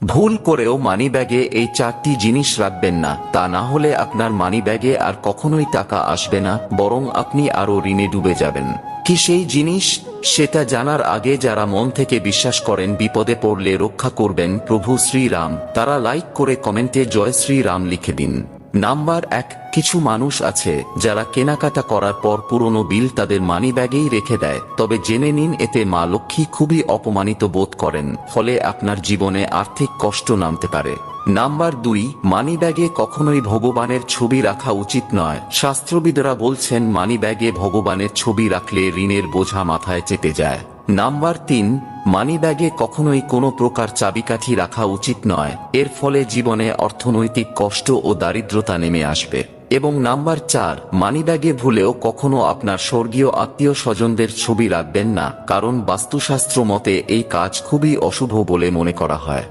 ভুল করেও মানিব্যাগে এই 4টি জিনিস রাখবেন না, তা না হলে আপনার মানিব্যাগে আর কখনোই টাকা আসবে না, বরং আপনি আরো ঋণে ডুবে যাবেন। কি সেই জিনিস, সেটা জানার আগে যারা মন থেকে বিশ্বাস করেন বিপদে পড়লে রক্ষা করবেন প্রভু শ্রীরাম, তারা লাইক করে কমেন্টে জয় শ্রীরাম লিখে দিন। নাম্বার 1, কিছু মানুষ আছে যারা কেনাকাটা করার পর পুরনো বিল তাদের মানিব্যাগেই রেখে দেয়, তবে জেনে নিন এতে মা লক্ষ্মী খুবই অপমানিত বোধ করেন, ফলে আপনার জীবনে আর্থিক কষ্ট নামতে পারে। নাম্বার 2, মানিব্যাগে কখনোই ভগবানের ছবি রাখা উচিত নয়। শাস্ত্রবিদরা বলছেন মানিব্যাগে ভগবানের ছবি রাখলে ঋণের বোঝা মাথায় চেপে যায়। নাম্বার 3, মানিব্যাগে কখনোই কোনো প্রকার চাবিকাঠি রাখা উচিত নয়, এর ফলে জীবনে অর্থনৈতিক কষ্ট ও দারিদ্রতা নেমে আসবে। এবং নাম্বার 4, মানিব্যাগে ভুলেও কখনো আপনার স্বর্গীয় আত্মীয় স্বজনদের ছবি রাখবেন না, কারণ বাস্তুশাস্ত্র মতে এই কাজ খুবই অশুভ বলে মনে করা হয়।